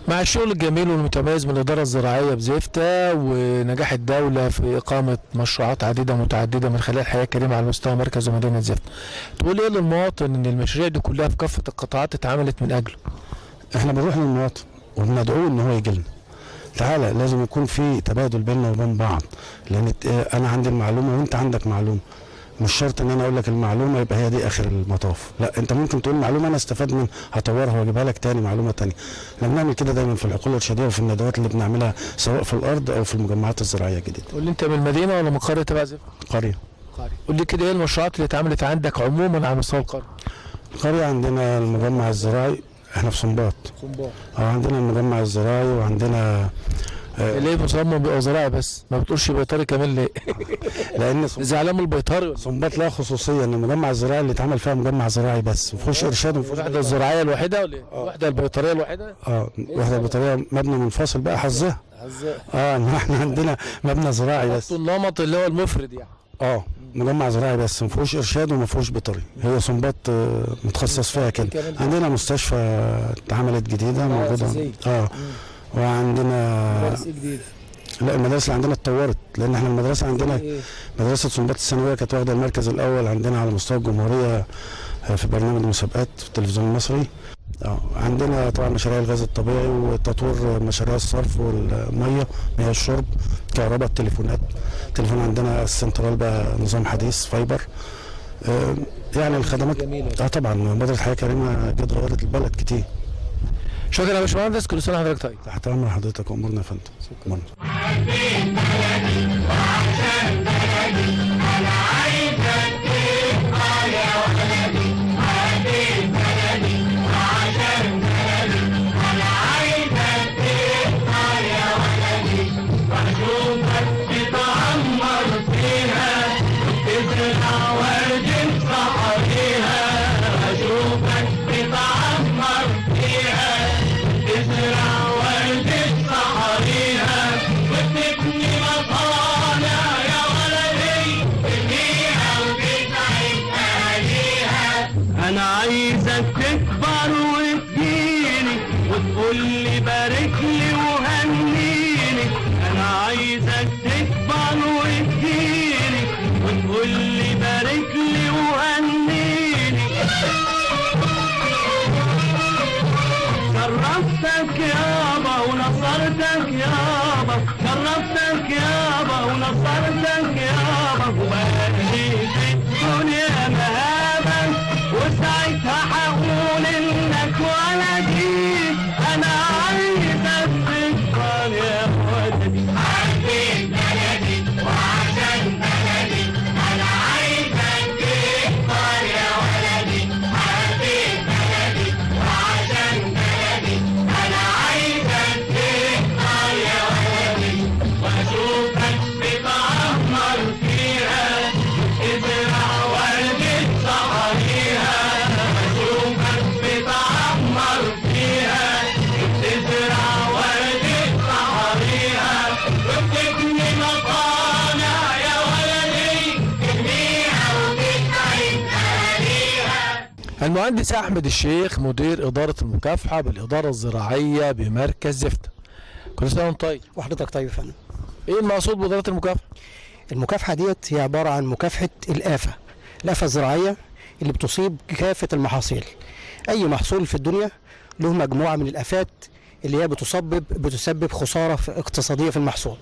مع الشغل الجميل والمتميز من الإدارة الزراعية بزفتة ونجاح الدولة في إقامة مشروعات عديدة متعددة من خلال حياة كريمة على مستوى مركز ومدينة زفتة، تقول إيه للمواطن إن المشاريع دي كلها في كافة القطاعات اتعملت من أجله؟ إحنا بنروح للمواطن وبندعوه إن هو يجي لنا، تعالى، لازم يكون في تبادل بيننا وبين بعض، لأن أنا عندي المعلومة وأنت عندك معلومة، مش شرط ان انا اقول لك المعلومه يبقى هي دي اخر المطاف، لا، انت ممكن تقول معلومه انا استفاد منها هطورها واجيبها لك تاني معلومه تانيه. احنا بنعمل كده دايما في الحقول الارشاديه وفي الندوات اللي بنعملها سواء في الارض او في المجمعات الزراعيه الجديده. قول لي انت من المدينه ولا من قريه تبع زفتة؟ قريه. قول لي كده ايه المشروعات اللي اتعملت عندك عموما على مستوى القريه؟ القريه عندنا المجمع الزراعي، احنا في صنباط. عندنا المجمع الزراعي، وعندنا ليه مصمم بيبقى زراعي بس؟ ما بتقولش بيطري كمان ليه؟ لان زعلان من البيطري. صنباط لها خصوصيه ان المجمع الزراعي اللي اتعمل فيها مجمع زراعي بس، ما فيهوش ارشاد، الوحده الزراعيه الوحيده ولا ايه؟ الوحده البيطريه الوحيده؟ الوحده البيطريه مبنى منفصل بقى، حظها. احنا عندنا مبنى زراعي بس. النمط اللي هو المفرد يعني. مجمع زراعي بس ما فيهوش ارشاد وما فيهوش بيطري، هي صنباط متخصص فيها كده. عندنا مستشفى اتعملت جديده موجوده. وعندنا لا المدارس اللي عندنا اتطورت، لان احنا المدرسه عندنا مدرسه سنباط الثانويه كانت واخده المركز الاول عندنا على مستوى الجمهوريه في برنامج المسابقات في التلفزيون المصري. عندنا طبعا مشاريع الغاز الطبيعي وتطوير مشاريع الصرف والميه، مياه الشرب، كهرباء، التليفونات. التليفون عندنا السنترال بقى نظام حديث فايبر. يعني الخدمات طبعا مبادره حياه كريمه جت غيرت البلد كتير. شكرا يا باشمهندس، كل سنه وحضرتك طيب. تحت امر حضرتك وامورنا يا فندم. شكرا. انا عايزك تكبر وتجيني وتقول لي بارك لي وهنيني. انا عايزك تكبر وتجيني وتقول لي بارك لي وهنيني. شرفتك يابا ونصرتك يابا، شرفتك يابا ونصرتك يابا، وبقيت الدنيا مهابة وساعتها هقول انك ولدي. انا عايزك تكبر يا ولدي. عشان بلدي وعشان بلدي انا عايزك تكبر يا ولدي. عشان بلدي وعشان بلدي انا عايزك تكبر يا ولدي. واشوفك بتعمر فيها تزرع وردة صحاريها. اشوفك بتعمر فيها تزرع وردة صحاريها وبتبني مصانع يا ولدي تبنيها وتسعد اهاليها. المهندس احمد الشيخ مدير اداره المكافحه بالاداره الزراعيه بمركز زفته. كل سنه وانت طيب. وحضرتك طيب يا فندم. ايه المقصود باداره المكافحه؟ المكافحه ديت هي عباره عن مكافحه الافه الزراعيه اللي بتصيب كافه المحاصيل. اي محصول في الدنيا له مجموعه من الافات اللي هي بتسبب خساره اقتصاديه في المحصول.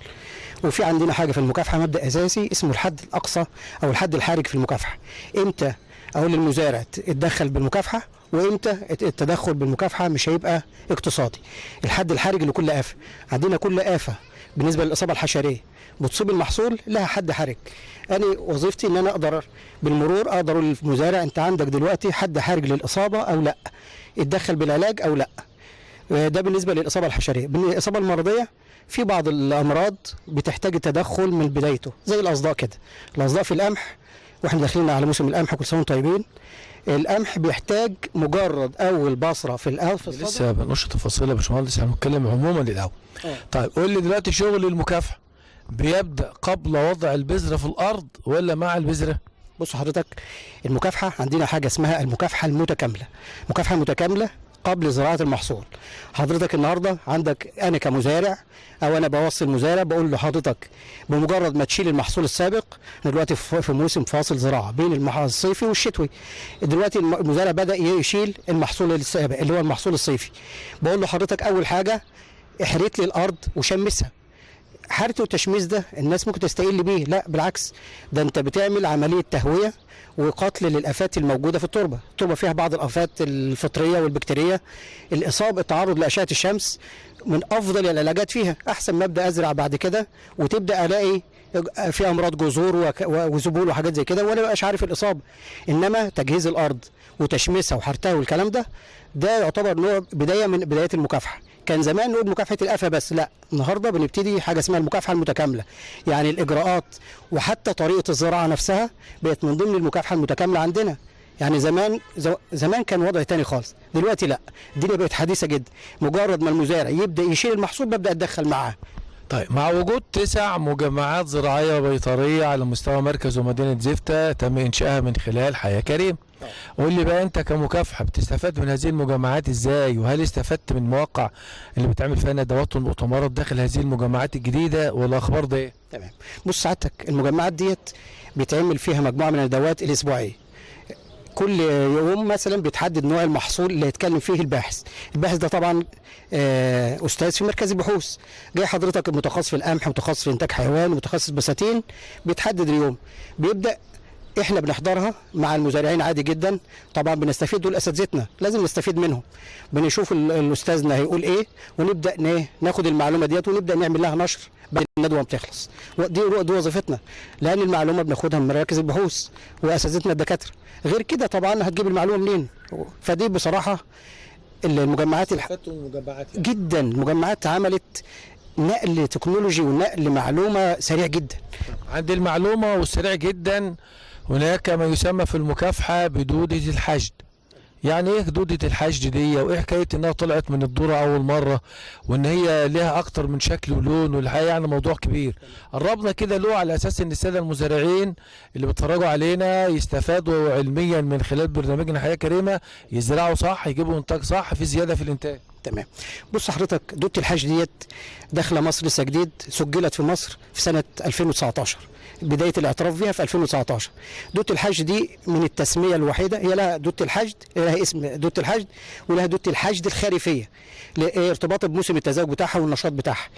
وفي عندنا حاجه في المكافحه، مبدا اساسي اسمه الحد الاقصى او الحد الحرج في المكافحه. امتى اقول للمزارع اتدخل بالمكافحه وامتى التدخل بالمكافحه مش هيبقى اقتصادي. الحد الحرج لكل آفة. عندنا كل آفة بالنسبه للاصابه الحشريه بتصيب المحصول لها حد حرج. انا وظيفتي ان انا اقدر بالمرور اقدر للمزارع انت عندك دلوقتي حد حرج للاصابه او لا، اتدخل بالعلاج او لا. ده بالنسبه للاصابه الحشريه. بالنسبه للاصابه المرضيه في بعض الامراض بتحتاج التدخل من بدايته زي الاصداء كده. الاصداء في القمح واحنا داخلين على موسم القمح، كل سنه وانتم طيبين. القمح بيحتاج مجرد اول بصره في القلب لسه بنقش تفاصيل يا باشمهندس، احنا بنتكلم عموما الاول. طيب قول لي دلوقتي شغل المكافحه بيبدا قبل وضع البذره في الارض ولا مع البذره؟ بص حضرتك، المكافحه عندنا حاجه اسمها المكافحه المتكامله. المكافحه المتكامله قبل زراعه المحصول. حضرتك النهارده عندك انا كمزارع او انا بوصي المزارع بقول له حضرتك بمجرد ما تشيل المحصول السابق، احنا دلوقتي في موسم فاصل زراعه بين الصيفي والشتوي. دلوقتي المزارع بدا يشيل المحصول السابق اللي هو المحصول الصيفي. بقول له حضرتك اول حاجه احرث لي الارض وشمسها. حرث والتشميس ده الناس ممكن تستقل بيه، لا بالعكس، ده انت بتعمل عمليه تهويه وقتل للافات الموجوده في التربه. التربه فيها بعض الافات الفطريه والبكتيريه. الاصابه التعرض لاشعه الشمس من افضل العلاجات فيها. احسن ما ابدا ازرع بعد كده وتبدا الاقي في امراض جذور وذبول وحاجات زي كده وانا مبقاش عارف الاصابه. انما تجهيز الارض وتشميسها وحرثها والكلام ده يعتبر نوع بدايه من بدايات المكافحه. كان زمان نقول مكافحه الافه بس، لا، النهارده بنبتدي حاجه اسمها المكافحه المتكامله. يعني الاجراءات وحتى طريقه الزراعه نفسها بقت من ضمن المكافحه المتكامله عندنا. يعني زمان كان وضع تاني خالص، دلوقتي لا، الدنيا بقت حديثه جدا. مجرد ما المزارع يبدا يشيل المحصول ببدا اتدخل معاه. طيب، مع وجود 9 مجمعات زراعية بيطرية على مستوى مركز ومدينة زفتة تم إنشائها من خلال حياة كريم، قول لي بقى أنت كمكافحة بتستفاد من هذه المجمعات إزاي؟ وهل استفدت من المواقع اللي بتعمل فيها ندوات ومؤتمرات داخل هذه المجمعات الجديدة والأخبار ده إيه؟ تمام. بص سعادتك، المجمعات ديت بيتعمل فيها مجموعة من الندوات الأسبوعية. كل يوم مثلا بيتحدد نوع المحصول اللي هيتكلم فيه الباحث ده طبعا استاذ في مركز البحوث، جاي حضرتك متخصص في القمح، متخصص في انتاج حيوان، متخصص بساتين، بيتحدد اليوم، بيبدا احنا بنحضرها مع المزارعين عادي جدا. طبعا بنستفيد، دول اساتذتنا لازم نستفيد منهم، بنشوف الاستاذنا هيقول ايه ونبدا ناخد المعلومه ديت ونبدا نعمل لها نشر بعد الندوه بتخلص. دي وظيفتنا، لان المعلومه بناخدها من مراكز البحوث واساتذتنا الدكاتره. غير كده طبعا هتجيب المعلومه منين؟ فدي بصراحه المجمعات جدا، المجمعات عملت نقل تكنولوجي ونقل معلومه سريع جدا. عند المعلومه والسريع جدا هناك ما يسمى في المكافحه بدوده الحشد. يعني ايه دوده الحشد دي؟ وايه حكايه انها طلعت من الذره اول مره، وان هي لها اكتر من شكل ولون، والحقيقه يعني موضوع كبير. قربنا كده له على اساس ان الساده المزارعين اللي بيتفرجوا علينا يستفادوا علميا من خلال برنامجنا حياه كريمه، يزرعوا صح، يجيبوا انتاج صح، في زياده في الانتاج. تمام. بص حضرتك، دوده الحشد ديت داخله مصر لسه جديد، سجلت في مصر في سنه 2019، بدايه الاعتراف بها في 2019. دوده الحشد دي من التسميه الوحيده، هي لها دوده الحشد، لها اسم دوده الحشد، ولها دوده الحشد الخريفيه لارتباط بموسم التزاوج بتاعها والنشاط بتاعها.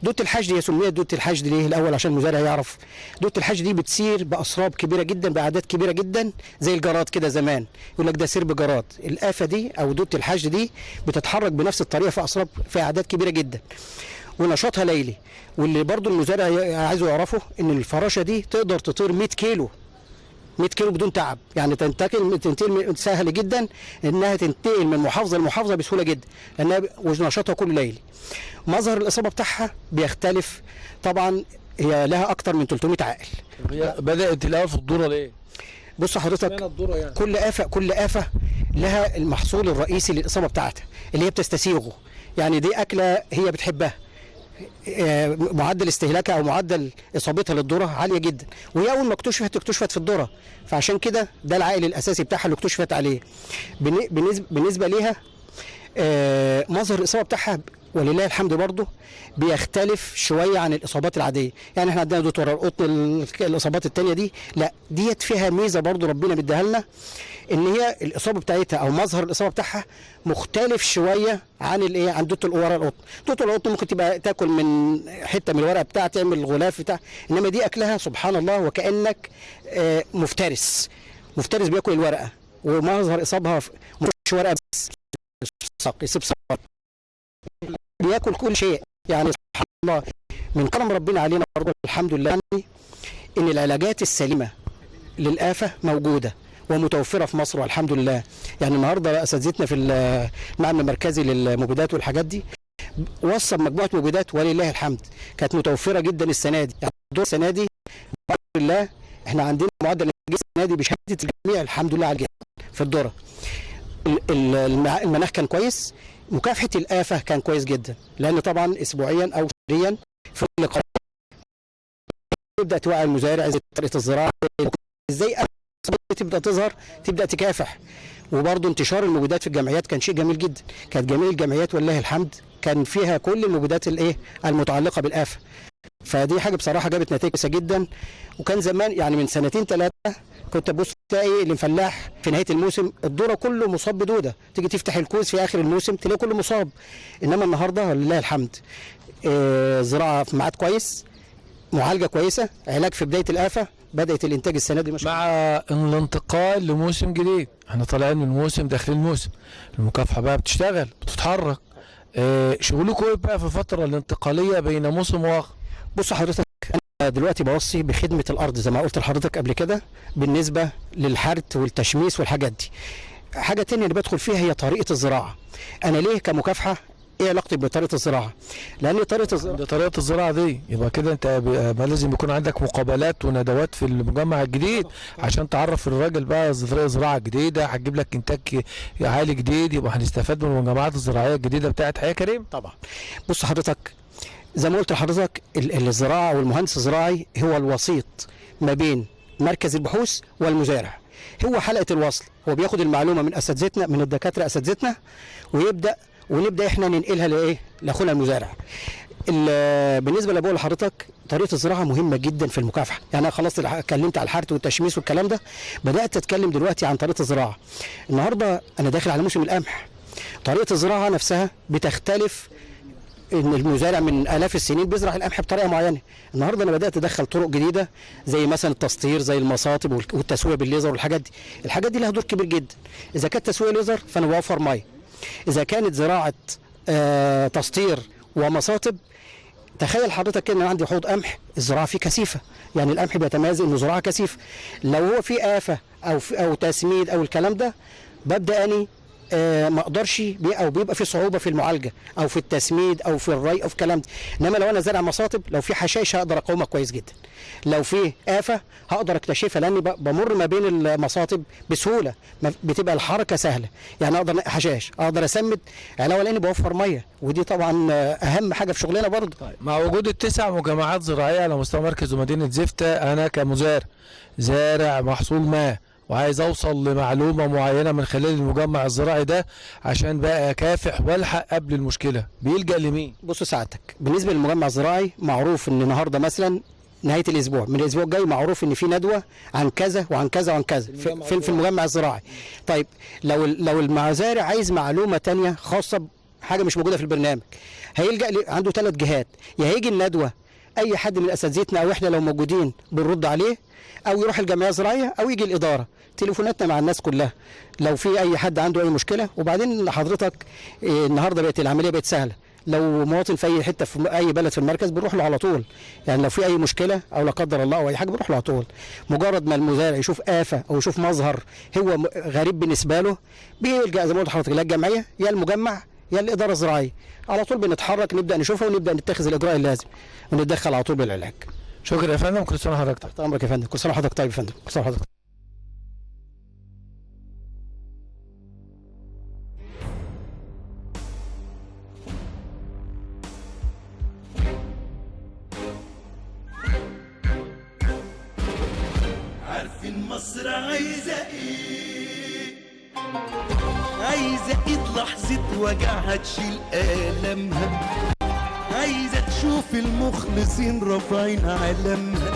دوده الحشد هي سميت دوده الحشد ليه؟ الاول عشان المزارع يعرف، دوده الحشد دي بتسير باسراب كبيره جدا، باعداد كبيره جدا، زي الجراد كده زمان يقول لك ده سير بجراد. الافه دي او دوده الحشد دي بتتحرك بنفس الطريقه في اسراب في اعداد كبيره جدا، ونشاطها ليلي. واللي برضو المزارع عايزه يعرفه ان الفراشه دي تقدر تطير 100 كيلو بدون تعب، يعني تنتقل سهل جدا انها تنتقل من محافظه لمحافظه بسهوله جدا، لانها ونشاطها كله ليلي. مظهر الاصابه بتاعها بيختلف طبعا، هي لها اكتر من 300 عائل. هي بدات الاول في الذره ليه؟ بص حضرتك، يعني كل آفة لها المحصول الرئيسي للإصابة بتاعتها اللي هي بتستسيغه. يعني دي أكلة هي بتحبها، معدل استهلاكها أو معدل إصابتها للذرة عالية جدا، وهي أول ما اكتشفت في الذرة، فعشان كده ده العائل الأساسي بتاعها اللي اكتشفت عليه. بالنسبة ليها مظهر الإصابة بتاعها ولله الحمد برضه بيختلف شويه عن الاصابات العاديه. يعني احنا عندنا دوت ورا القطن، الاصابات الثانيه دي لا، ديت فيها ميزه برضه ربنا مديها لنا، ان هي الاصابه بتاعتها او مظهر الاصابه بتاعها مختلف شويه عن الايه، عن دوت ورا القطن. دوت ورا القطن ممكن تبقى تاكل من حته من الورقه بتاعها تعمل الغلاف بتاع، انما دي اكلها سبحان الله وكانك مفترس بياكل الورقه، ومظهر اصابها مش ورقه بس، يسيب بياكل كل شيء. يعني سبحان الله من كرم ربنا علينا برضه الحمد لله، يعني ان العلاجات السليمه للآفة موجوده ومتوفره في مصر والحمد لله. يعني النهارده اساتذتنا في المعمل المركزي للمبيدات والحاجات دي وصل مجموعه مبيدات ولله الحمد كانت متوفره جدا السنه دي. يعني السنه دي الحمد لله احنا عندنا معدل السنه دي بشهاده الجميع الحمد لله على الجهاز في الذره. المناخ كان كويس، مكافحه الآفة كان كويس جدا، لان طبعا اسبوعيا او شهريا في كل قريه تبدا توعي المزارع ازاي طريقه الزراعه، ازاي تبدا تظهر، تبدا تكافح. وبرضه انتشار المبيدات في الجمعيات كان شيء جميل جدا، كانت جميع الجمعيات ولله الحمد كان فيها كل المبيدات الايه المتعلقه بالآفة. فدي حاجه بصراحه جابت نتائج كويسه جدا. وكان زمان يعني من 2-3 كنت تبص تلاقي الفلاح في نهايه الموسم الذره كله مصاب بدوده، تيجي تفتح الكوز في اخر الموسم تلاقي كله مصاب. انما النهارده لله الحمد زراعه في ميعاد كويس، معالجه كويسه، علاج في بدايه الآفة، بدات الانتاج السنه دي مع الانتقال لموسم جديد. احنا طالعين من موسم داخلين موسم، المكافحه بقى بتشتغل بتتحرك. شغلكم ايه بقى في الفتره الانتقاليه بين موسم واخر؟ بص حضرتك، انا دلوقتي بوصي بخدمه الارض زي ما قلت لحضرتك قبل كده بالنسبه للحرث والتشميس والحاجات دي. حاجه تانية اللي بدخل فيها هي طريقه الزراعه. انا ليه كمكافحه ايه علاقتي بطريقه الزراعه؟ لان طريقه الزراعه دي يبقى كده انت لازم يكون عندك مقابلات وندوات في المجمع الجديد عشان تعرف الراجل بقى زراعه جديده هتجيب لك انتاج عالي جديد، يبقى هنستفاد من المجمعات الزراعيه الجديده بتاعت حياه كريم. طبعا. بص حضرتك، زي ما قلت لحضرتك الزراعه والمهندس الزراعي هو الوسيط ما بين مركز البحوث والمزارع، هو حلقه الوصل، هو بياخد المعلومه من اساتذتنا، من الدكاتره اساتذتنا، ونبدا احنا ننقلها لايه؟ لاخونا المزارع. بالنسبه اللي بقول لحضرتك طريقه الزراعه مهمه جدا في المكافحه، يعني انا خلاص اتكلمت على الحرث والتشميس والكلام ده، بدات اتكلم دلوقتي عن طريقه الزراعه. النهارده انا داخل على موسم القمح، طريقه الزراعه نفسها بتختلف، ان المزارع من الاف السنين بيزرع القمح بطريقه معينه، النهارده انا بدات ادخل طرق جديده زي مثلا التسطير، زي المصاطب والتسويه بالليزر والحاجات دي، الحاجات دي لها دور كبير جدا. اذا كانت تسويه ليزر فانا بوفر ميه، اذا كانت زراعه تسطير ومصاطب، تخيل حضرتك كده ان عندي حوض قمح الزراعه فيه كثيفه، يعني القمح بيتميز انه زراعه كثيفه، لو هو في آفة او تسميد او الكلام ده ببدا اني ما اقدرش او بيبقى في صعوبه في المعالجه او في التسميد او في الري او في الكلام ده. انما لو انا زارع مصاطب، لو في حشائش هقدر اقاومها كويس جدا، لو في آفة هقدر اكتشفها لاني بمر ما بين المصاطب بسهوله، بتبقى الحركه سهله، يعني اقدر حشائش، اقدر اسمد، علاوه لاني بوفر ميه، ودي طبعا اهم حاجه في شغلنا برضه. طيب مع وجود ال9 مجمعات زراعيه على مستوى مركز ومدينه زفتة، انا كمزارع زارع محصول ما وعايز اوصل لمعلومه معينه من خلال المجمع الزراعي ده عشان بقى اكافح والحق قبل المشكله، بيلجأ لمين؟ بص سعادتك، بالنسبه للمجمع الزراعي معروف ان النهارده مثلا نهايه الاسبوع، من الاسبوع الجاي معروف ان في ندوه عن كذا وعن كذا وعن كذا في المجمع الزراعي. طيب لو المزارع عايز معلومه تانية خاصه بحاجه مش موجوده في البرنامج، هيلجأ عنده 3 جهات، يا هيجي الندوه اي حد من اساتذتنا او احنا لو موجودين بنرد عليه، او يروح الجمعيه الزراعيه، او يجي الاداره. تليفوناتنا مع الناس كلها لو في اي حد عنده اي مشكله. وبعدين حضرتك النهارده بقت العمليه بقت سهله، لو مواطن في اي حته في اي بلد في المركز بنروح له على طول، يعني لو في اي مشكله او لا قدر الله او اي حاجه بنروح له على طول. مجرد ما المزارع يشوف آفة او يشوف مظهر هو غريب بالنسبه له، بيلجأ زي ما قلت لحضرتك يا الجمعيه يا المجمع يا الاداره الزراعيه، على طول بنتحرك نبدا نشوفها ونبدا نتخذ الاجراء اللازم ونتدخل على طول بالعلاج. شكرا يا فندم، كل سنه وحضرتك تحت امرك يا فندم، كل سنه وحضرتك طيب يا فندم، كل سنه وحضرتك. عارفين مصر عايزة ايه؟ عايزة ايد لحظة وجعها تشيل آلامها، عايزة تشوف المخلصين رافعين علمها،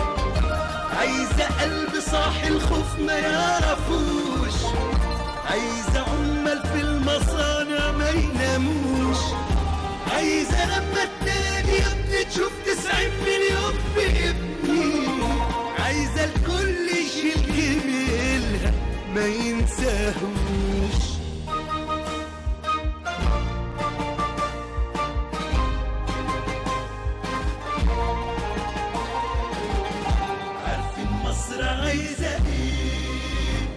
عايزة قلب صاحي الخوف ما يعرفوش، عايزة عمال في المصانع ما يناموش، عايزة لما تنادي يا ابني تشوف 90 مليون بابني، عايزة الكل يشيل جميلها ما ينساهوش. عارفين مصر عايزة ايه؟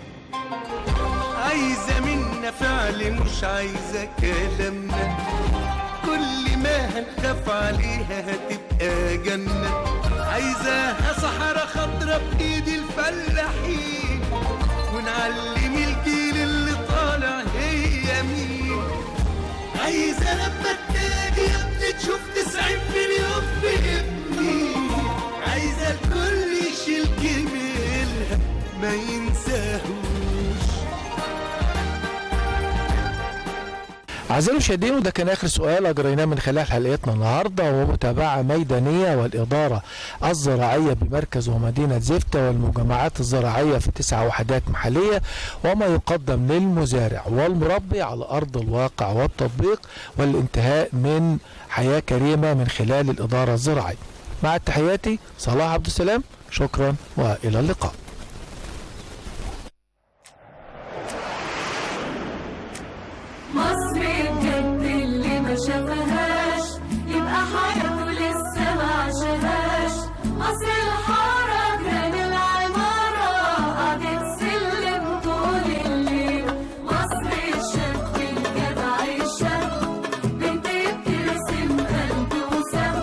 عايزة منا فعل مش عايزة كلامنا، كل ما هنخاف عليها هتبقى جنة، عايزاها صحراء خضرا بإيد الفلاحين، ونعلم الجيل اللي طالع هي مين، عايزة لما تنادي يا ابني تشوف 90 مليون بابني، عايزة الكل يشيل جميلها ما ينساهوش. أعزائي المشاهدين، وده كان آخر سؤال أجريناه من خلال حلقتنا النهارده، ومتابعة ميدانية والإدارة الزراعية بمركز ومدينة زفتة والمجمعات الزراعية في 9 وحدات محلية، وما يقدم للمزارع والمربي على أرض الواقع والتطبيق والانتهاء من حياة كريمة من خلال الإدارة الزراعية. مع تحياتي صلاح عبد السلام، شكرا وإلى اللقاء. مصر بجد اللي ما شافهاش يبقى حياته لسه ما عاشهاش، مصر الحارة جنان العمارة قعدت سلم طول الليل، مصر الشاب الجدع الشاب بنت بترسم قلب وسم،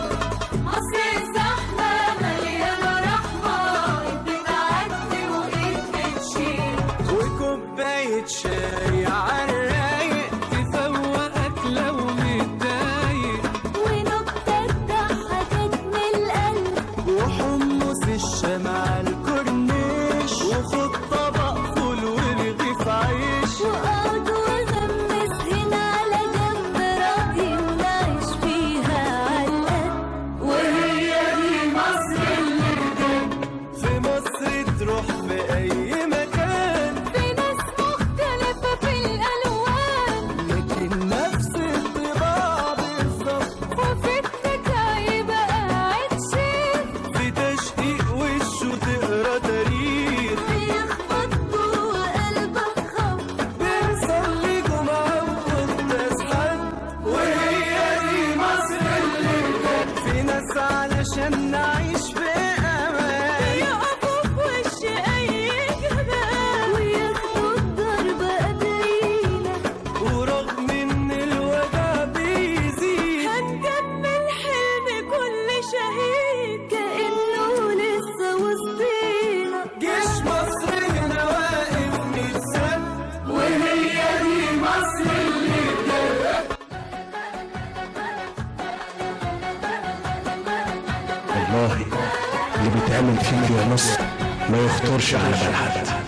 مصر الزحمة مليانة رحمة ايد بتعدي وايد بتشيل، وكوباية شاي عالرايق تفوقك لو متضايق، ونكتة تضحك عشان نعيش في امان، يقفوا في وش اي جبال وياخدوا الضربة قبلينا، ورغم ان الوجع بيزيد هنكمل حلم كل شهيد كأنه لسه وسطينا. جيش مصر هنا واقف 100 سنة، وهي دي مصر اللي بجد. والله اللي بيتعمل فيه يا مصر ما يخطرش على بال حد.